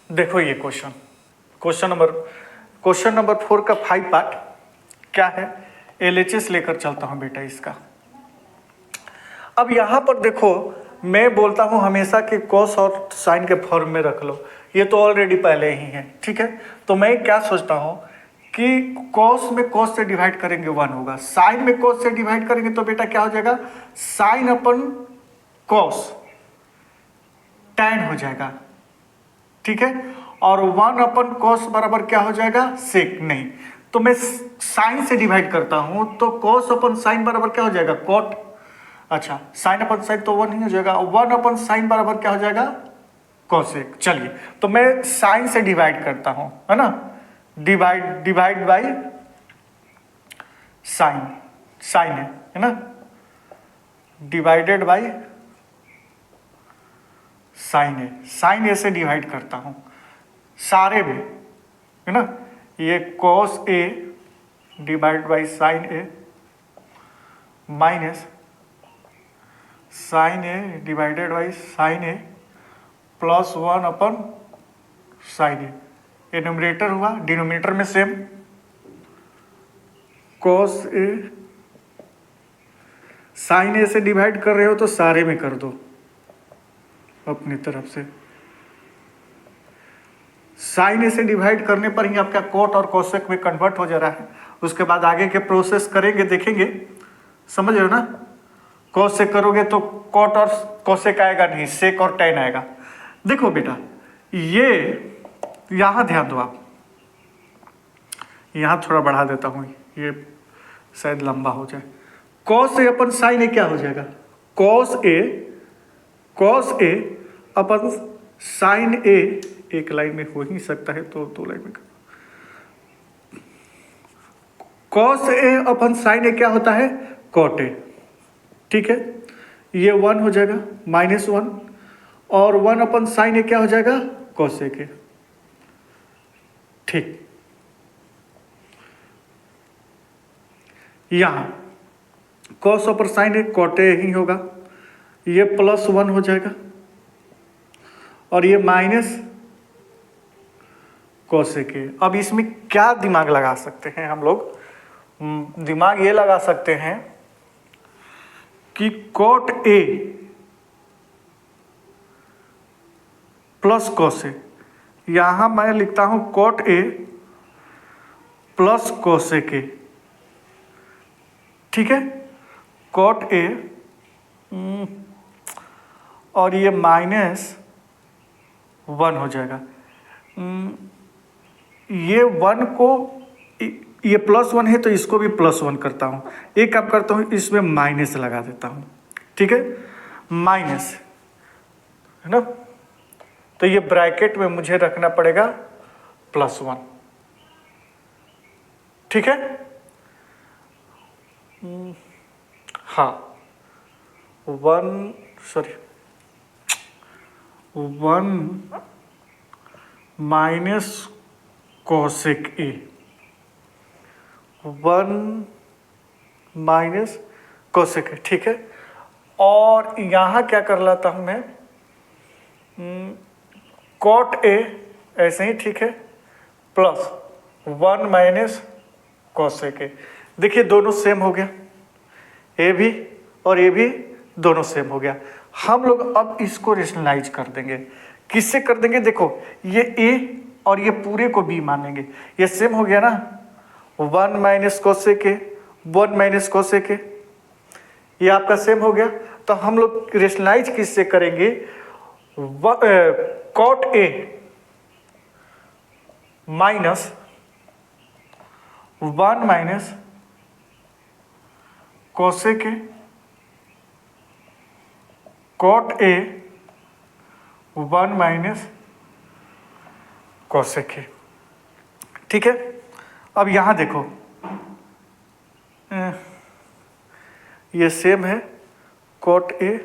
देखो ये question number 4 का 5 पार्ट क्या है, एलएचएस लेकर चलता हूं बेटा इसका। अब यहां पर देखो, मैं बोलता हूं हमेशा कि कॉस और साइन के फॉर्म में रख लो, ये तो ऑलरेडी पहले ही है, ठीक है। तो मैं क्या सोचता हूं कि कॉस में कॉस से डिवाइड करेंगे 1 होगा, साइन में कॉस से डिवाइड करेंगे तो बेटा क्या हो जाएगा, साइन अपन कॉस टैन हो जाएगा, ठीक है। और 1 अपन कॉस बराबर क्या हो जाएगा, सेक। नहीं तो मैं साइन से डिवाइड करता हूं तो कॉस अपन साइन बराबर क्या हो जाएगा, कॉट। अच्छा, साइन अपन साइन तो 1 ही हो जाएगा, 1 अपन साइन बराबर क्या हो जाएगा, कॉसेक। चलिए तो मैं साइन से डिवाइड करता हूं, है ना, डिवाइड बाई साइन, साइन है ना, divided by sine A, sine A से डिवाइड करता हूं सारे में, है ना। ये cos A divide by sine A minus sine A divided by sine A plus 1 अपन साइन ए। ये न्यूमरेटर हुआ, डिनोमिनेटर में same cos A, sine A से डिवाइड कर रहे हो तो सारे में कर दो अपनी तरफ से। साइन ए से डिवाइड करने पर ही आपका कॉट और कोसेक में कन्वर्ट हो जा रहा है। उसके बाद आगे के प्रोसेस करेंगे, देखेंगे, समझ रहे हो ना। कॉस से करोगे तो कॉट और कोसेक आएगा नहीं, सेक और टैन आएगा। देखो बेटा, ये यहां ध्यान दो आप, यहां थोड़ा बढ़ा देता हूं, ये शायद लंबा हो जाए। कॉस ए अपन साइन ए क्या हो जाएगा, कॉस ए अपन साइन ए, एक लाइन में हो ही सकता है तो 2 लाइन में। कॉस ए अपन साइन ए क्या होता है, कॉट ए, ठीक है। ये 1 हो जाएगा -1 और 1 अपन साइन ए क्या हो जाएगा, कॉसेक ए, ठीक। यहां कॉस पर साइन ए कॉट ए ही होगा, ये +1 हो जाएगा और ये माइनस कोसेक ए। अब इसमें क्या दिमाग लगा सकते हैं हम लोग, दिमाग ये लगा सकते हैं कि कॉट ए प्लस कोसेक, यहां मैं लिखता हूं cot A plus cosec A, ठीक है। कॉट ए और ये -1 हो जाएगा। ये 1 को, ये +1 है तो इसको भी +1 करता हूं, एक काम करता हूं इसमें माइनस लगा देता हूं, ठीक है, माइनस, है ना। तो ये ब्रैकेट में मुझे रखना पड़ेगा +1, ठीक है। हाँ 1 minus cosec A, 1 minus cosec A, ठीक है। और यहां क्या कर लाता हूं मैं, कॉट ए ऐसे ही, ठीक है, प्लस 1 माइनस कोसेक ए। देखिए दोनों सेम हो गया, ए भी और ए भी दोनों सेम हो गया। हम लोग अब इसको रेशनलाइज कर देंगे, किससे कर देंगे, देखो ये ए और ये पूरे को बी मान लेंगे, ये सेम हो गया ना, 1 माइनस कोसेक ए, 1 माइनस कोसेक ए, ये आपका सेम हो गया। तो हम लोग रेशनलाइज किससे करेंगे, cot A minus 1 minus cosec A, cot A 1 minus cosec A, ठीक है। अब यहां देखो ये सेम है, कॉट ए,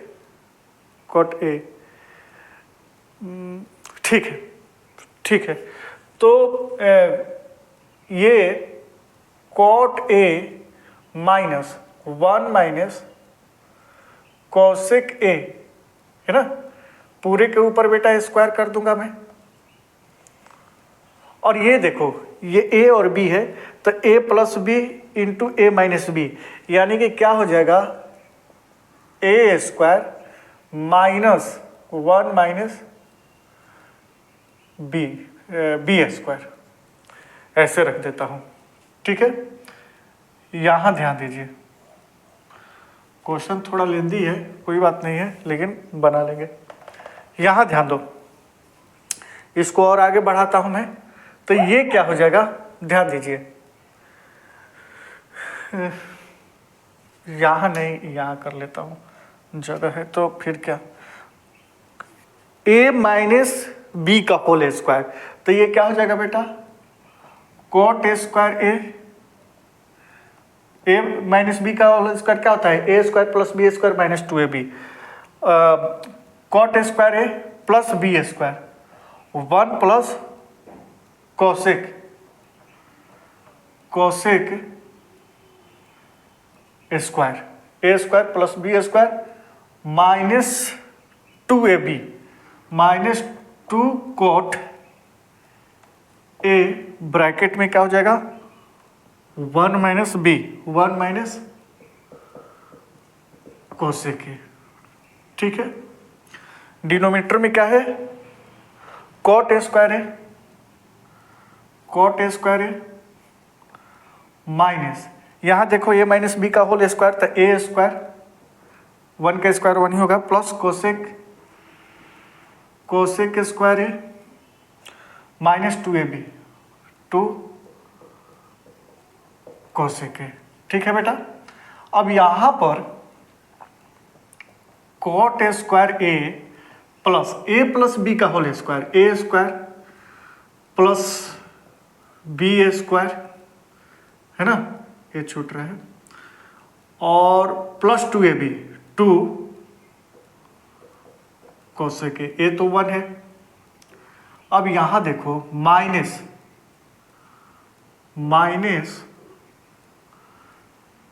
ठीक है, ठीक है। तो ये cot A minus 1 minus cosec A, है ना, पूरे के ऊपर बेटा स्क्वायर कर दूंगा मैं, और ये देखो ये ए और बी है, तो A plus B into A minus B, यानी कि क्या हो जाएगा A square minus 1 minus B B square, ऐसे रख देता हूँ। ठीक है, यहाँ ध्यान दीजिए, क्वेश्चन थोड़ा लेंदी है, कोई बात नहीं है, लेकिन बना लेंगे। यहाँ ध्यान दो, इसको और आगे बढ़ाता हूँ मैं, तो ये क्या हो जाएगा, ध्यान दीजिए, यहाँ नहीं, यहाँ कर लेता हूँ, जगह है तो फिर क्या, a माइनस बी का होल स्क्वायर, तो ये क्या हो जाएगा बेटा, cot A square A minus B का होल स्क्वायर क्या होता है, A square plus B square minus 2ab, cot square A plus B square 1 plus cosec square A square plus B square minus 2ab minus 2 cot A, bracket में क्या हो जाएगा 1 minus B 1 minus cosec A. ठीक है, denominator में क्या है, cot A square है माइनस, यहां देखो ए माइनस बी का होल स्क्वायर, तो ए स्क्वायर 1 का स्क्वायर 1 ही होगा, plus cosec square A minus 2ab 2 cosec A. ठीक है बेटा, अब यहां पर cot square A plus B का whole square, A square plus B square है ना, ये छूट रहा है, और प्लस 2ab 2 कोसेक ए तो 1 है। अब यहां देखो माइनस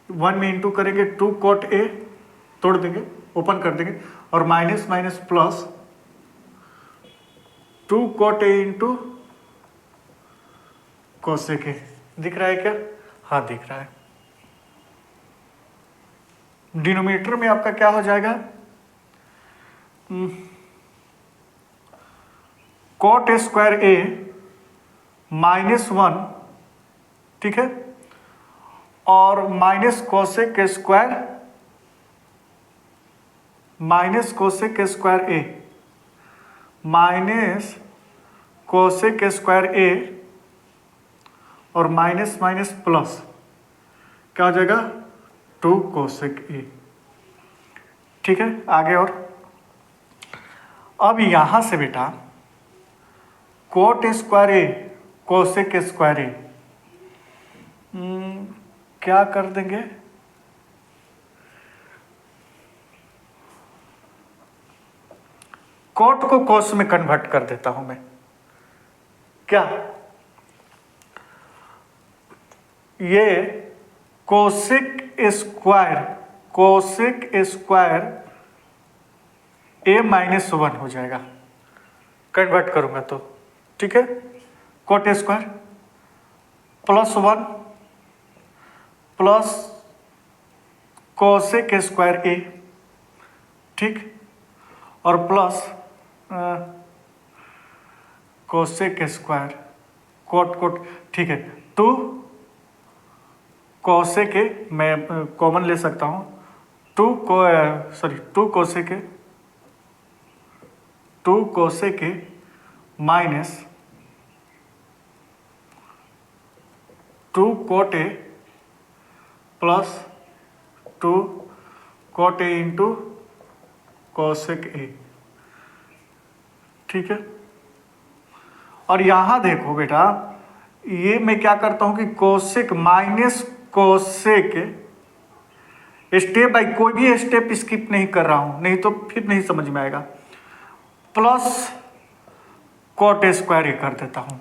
1 में इंटू करेंगे 2 कॉट ए, तोड़ देंगे ओपन कर देंगे, और minus minus plus 2 cot A into cosec A, दिख रहा है क्या, हाँ दिख रहा है। डिनोमिनेटर में आपका क्या हो जाएगा, कॉट स्क्वायर ए माइनस 1, ठीक है, और minus cosec square A minus cosec square ए, और माइनस माइनस प्लस क्या हो जाएगा 2 कोसेक ए। ठीक है, आगे और अब यहां से बेटा कोट स्क्वायर ए कोसेक स्क्वायर ए क्या कर देंगे, कोट को कोस में कन्वर्ट कर देता हूं मैं, क्या ये कोसेक स्क्वायर ए माइनस 1 हो जाएगा, कन्वर्ट करूंगा तो। ठीक है, cot square plus 1 plus cosec square A, ठीक, और प्लस कोसेक स्क्वायर कोट, ठीक है, 2 कोसेक ए, मैं कॉमन ले सकता हूं, 2 cosec A minus 2 cot A plus 2 cot A into cosec A. ठीक है, और यहां देखो बेटा, ये मैं क्या करता हूं कि cosec minus cosec, step by कोई भी स्टेप स्किप नहीं कर रहा हूं, नहीं तो फिर नहीं समझ में आएगा, प्लस कोट स्क्वायर ए कर देता हूं।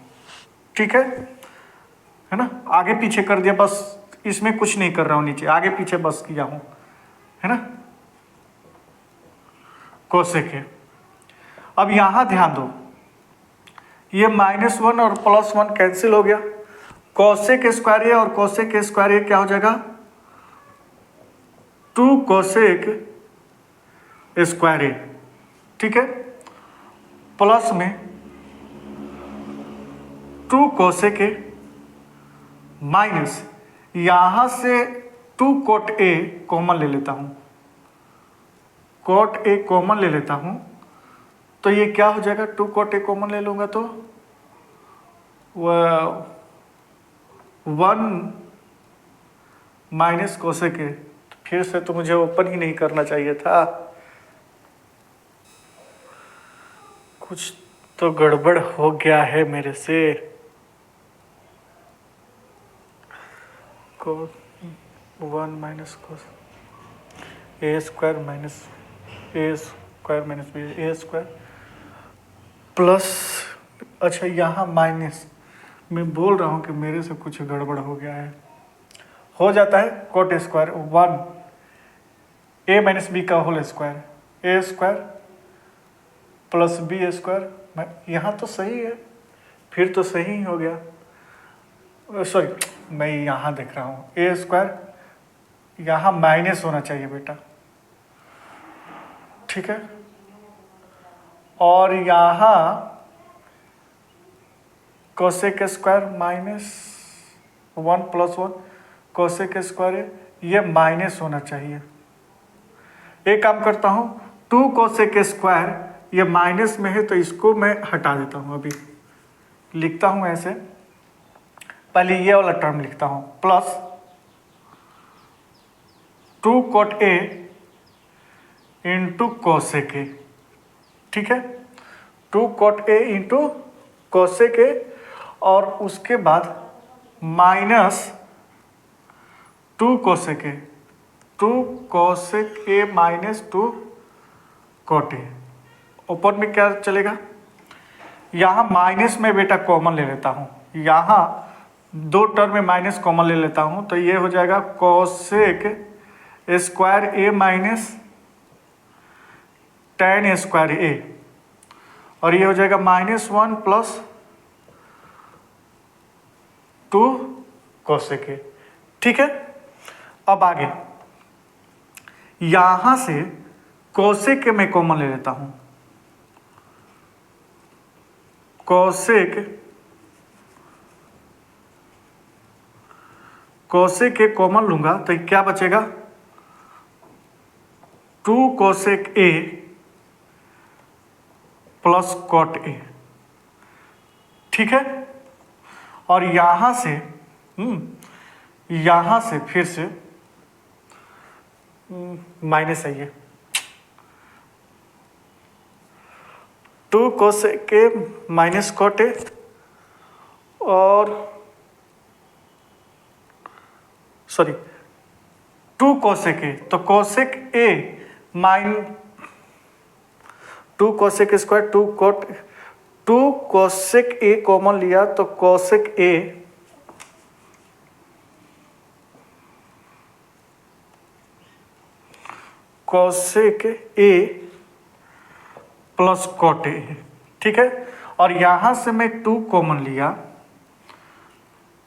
ठीक है ना, आगे पीछे कर दिया बस, इसमें कुछ नहीं कर रहा हूं, नीचे आगे पीछे बस किया हूं, है ना, कोसेक ए। अब यहां ध्यान दो, ये -1 और +1 कैंसिल हो गया। कोसेक स्क्वायर ए और कोसेक स्क्वायर ए क्या हो जाएगा, 2 कोसेक स्क्वायर ए, ठीक है, प्लस में 2 कोसेक ए माइनस यहां से 2 कोट ए कॉमन ले लेता हूं, कोट ए कॉमन ले लेता हूं तो ये क्या हो जाएगा, 2 कोट ए कॉमन ले लूंगा तो 1 माइनस कोसेक ए। फिर से तो मुझे ओपन ही नहीं करना चाहिए था, कुछ तो गड़बड़ हो गया है मेरे से। को 1 माइनस कोस ए स्क्वायर माइनस ए स्क्वायर माइनस बी ए स्क्वायर प्लस, अच्छा यहाँ माइनस, मैं बोल रहा हूँ कि मेरे से कुछ गड़बड़ हो गया है, हो जाता है कोट स्क्वायर 1 ए माइनस बी का whole square A square plus B square. यहाँ तो सही है, फिर तो सही ही हो गया, सॉरी मैं यहाँ देख रहा हूँ ए स्क्वायर, यहाँ माइनस होना चाहिए बेटा, ठीक है, और यहाँ कोसेक स्क्वायर -1 + 1 कोसेक स्क्वायर है, ये माइनस होना चाहिए। एक काम करता हूँ, 2 कोसेक स्क्वायर ये माइनस में है तो इसको मैं हटा देता हूँ, अभी लिखता हूँ ऐसे, पहले ये वाला टर्म लिखता हूँ plus 2 cot A into cosec A, ठीक है, 2 कोट ए इंटू कोसेक ए और उसके बाद minus 2 cosec A, 2 cosec A minus 2 cot A. ऊपर में क्या चलेगा, यहाँ माइनस में बेटा कॉमन ले लेता हूँ, यहाँ 2 टर्म में माइनस कॉमन ले लेता हूँ तो ये हो जाएगा cosec square A minus tan square ए, और ये हो जाएगा -1 + 2 कोसेक ए, ठीक है। अब आगे यहां से कोसेक मैं कॉमन ले लेता हूं, कोसेक ए कॉमन लूंगा तो क्या बचेगा, 2 cosec A plus cot A, ठीक है, और यहां से फिर से माइनस है ये 2 cosec A minus cot A और सॉरी 2 कोसेक ए, तो कोसेक ए -2 कोसेक स्क्वायर 2 कोसेक ए कॉमन लिया तो cosec A plus cot A, ठीक है, और यहां से मैं 2 कॉमन लिया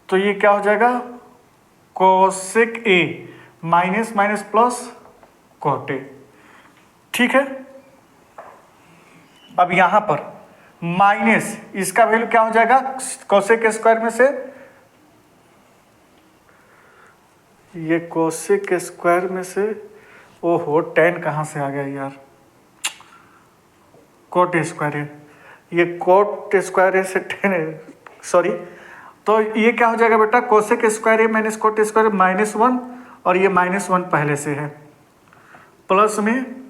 तो ये क्या हो जाएगा, cosec A minus minus plus cot A, ठीक है। अब यहां पर माइनस इसका वैल्यू क्या हो जाएगा, कोसेक स्क्वायर में से ये कोसेक स्क्वायर में से, ओहो tan कहाँ से आ गया यार, कोट स्क्वायर है, ये कोट स्क्वायर है से tan है, सॉरी, तो ये क्या हो जाएगा बेटा, कोसेक स्क्वायर है माइनस कोट स्क्वायर -1 और ये -1 पहले से है, प्लस में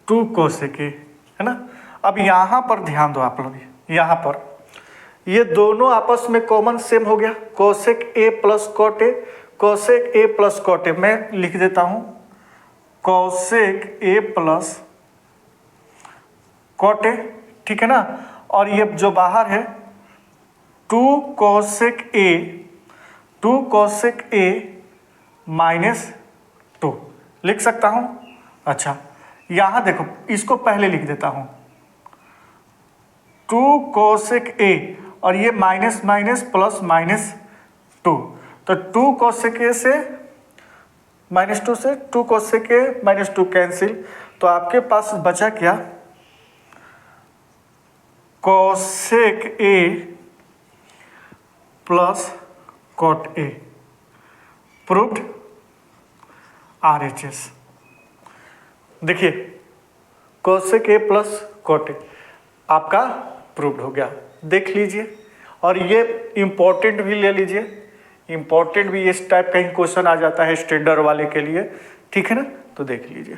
2 कोसेक ए, है ना। अब यहाँ पर ध्यान दो आप लोग, यहाँ पर ये दोनों आपस में कॉमन सेम हो गया, cosec A plus cot A, cosec A plus cot A, मैं लिख देता हूँ cosec A plus cot A, ठीक है ना, और ये जो बाहर है 2 कोसेक ए -2 लिख सकता हूँ। अच्छा यहाँ देखो, इसको पहले लिख देता हूँ, 2 कोसेक ए, और ये माइनस माइनस प्लस माइनस 2, तो 2 कोसेक ए से -2 से 2 कोसेक ए -2 कैंसिल, तो आपके पास बचा क्या, cosec A plus cot A, proved RHS। देखिए cosec A plus cot A आपका प्रूव्ड हो गया, देख लीजिए। और ये इम्पोर्टेंट भी ले लीजिए, इम्पोर्टेंट भी इस टाइप का ही क्वेश्चन आ जाता है स्टैंडर्ड वाले के लिए, ठीक है ना, तो देख लीजिए।